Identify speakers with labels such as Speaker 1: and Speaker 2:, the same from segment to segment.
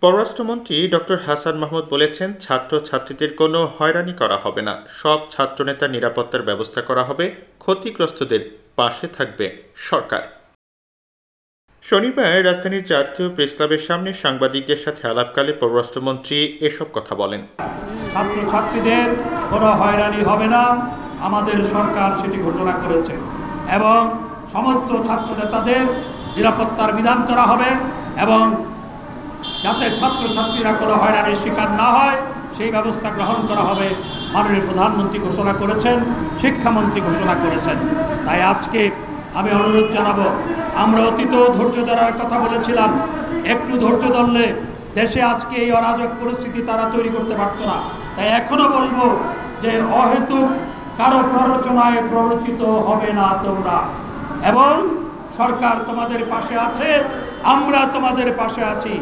Speaker 1: পররাষ্ট্রমন্ত্রী ডক্টর হাসান মাহমুদ বলেছেন, ছাত্রছাত্রীদের কোনো হয়রানি করা হবে না, সব ছাত্রনেতার নিরাপত্তার ব্যবস্থা করা হবে, ক্ষতিগ্রস্তদের পাশে থাকবে সরকার। শনিবার রাজধানীর জাতীয় প্রেসক্লাবের সামনে সাংবাদিকদের সাথে আলাপকালে পররাষ্ট্রমন্ত্রী এসব কথা বলেন।
Speaker 2: ছাত্রছাত্রীদের কোনো হয়রানি হবে না, আমাদের সরকার সেটি ঘোষণা করেছে এবং সমস্ত ছাত্রনেতাদের নিরাপত্তার বিধান করা হবে এবং যাতে ছাত্রছাত্রীরা কোনো হয়রানির শিকার না হয় সেই ব্যবস্থা গ্রহণ করা হবে। মাননীয় প্রধানমন্ত্রী ঘোষণা করেছেন, শিক্ষামন্ত্রী ঘোষণা করেছেন। তাই আজকে আমি অনুরোধ জানাবো, আমরা অতীতেও ধৈর্য ধরার কথা বলেছিলাম, একটু ধৈর্য ধরলে দেশে আজকে এই অরাজক পরিস্থিতি তারা তৈরি করতে পারত না। তাই এখনো বলবো যে অহেতুক কারো প্ররোচনায় প্ররোচিত হবে না তোমরা, এবং সরকার তোমাদের পাশে আছে, আমরা তোমাদের পাশে আছি।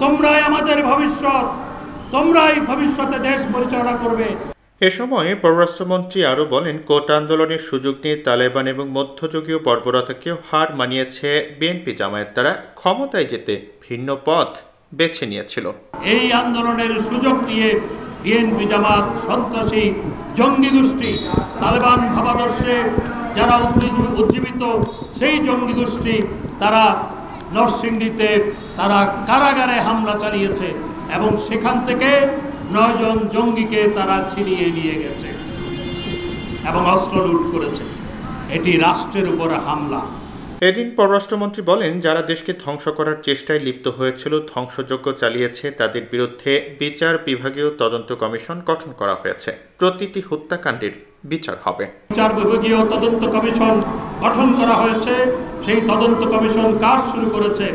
Speaker 2: তোমরাই আমাদের ভবিষ্যৎ, তোমরাই ভবিষ্যতে দেশ পরিচালনা করবে।
Speaker 1: এ সময় পররাষ্ট্রমন্ত্রী আরও বলেন, কোটা আন্দোলনের সুযোগ নিয়ে তালেবান এবং মধ্যযুগীয় বর্বরতাকেও হার মানিয়েছে বিএনপি জামায়াত, তারা ক্ষমতায় যেতে ভিন্ন পথ বেছে নিয়েছিল।
Speaker 2: এই আন্দোলনের সুযোগ নিয়ে বিএনপি জামাত সন্ত্রাসী জঙ্গি গোষ্ঠী, তালেবান ভাবাদর্শে যারা উজ্জীবিত সেই জঙ্গি গোষ্ঠী, তারা নরসিংদীতে তারা কারাগারে হামলা চালিয়েছে এবং সেখান থেকে 9 জন জঙ্গিকে তারা ছিনিয়ে নিয়ে গেছে এবং অস্ত্র লুট করেছে। এটি রাষ্ট্রের উপরে হামলা।
Speaker 1: এদিন পররাষ্ট্রমন্ত্রী বলেন, যারা দেশকে ধ্বংস করার চেষ্টায় লিপ্ত হয়েছিল, ধ্বংসযজ্ঞ চালিয়েছে, তাদের বিরুদ্ধে বিচার বিভাগীয় তদন্ত কমিশন গঠন করা হয়েছে। প্রতিটি হত্যাকাণ্ডের বিচার হবে।
Speaker 2: বিচার বিভাগীয় তদন্ত কমিশন গঠন করা হয়েছে, সেই তদন্ত কমিশন কাজ শুরু করেছে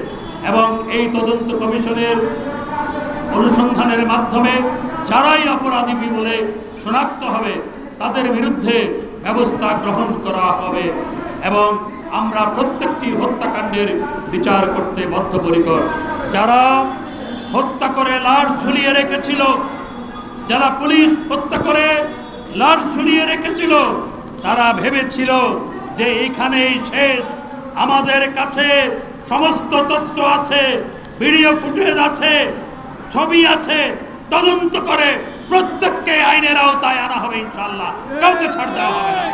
Speaker 2: এবং এই তদন্ত কমিশনের অনুসন্ধানের মাধ্যমে যারাই অপরাধী বলে শনাক্ত হবে তাদের বিরুদ্ধে ব্যবস্থা গ্রহণ করা হবে এবং আমরা প্রত্যেকটি হত্যাকাণ্ডের বিচার করতে বদ্ধপরিকর। যারা হত্যা করে লাশ ঝুলিয়ে রেখেছিল, যারা পুলিশ হত্যা করে লাশ ঝুলিয়ে রেখেছিল, তারা ভেবেছিল যে এইখানেই শেষ। আমাদের কাছে সমস্ত তথ্য আছে, ভিডিও ফুটেজ আছে, ছবি আছে, তদন্ত করে প্রত্যেককে আইনের আওতায় আনা হবে ইনশাআল্লাহ, কাউকে ছাড় দেওয়া হবে না।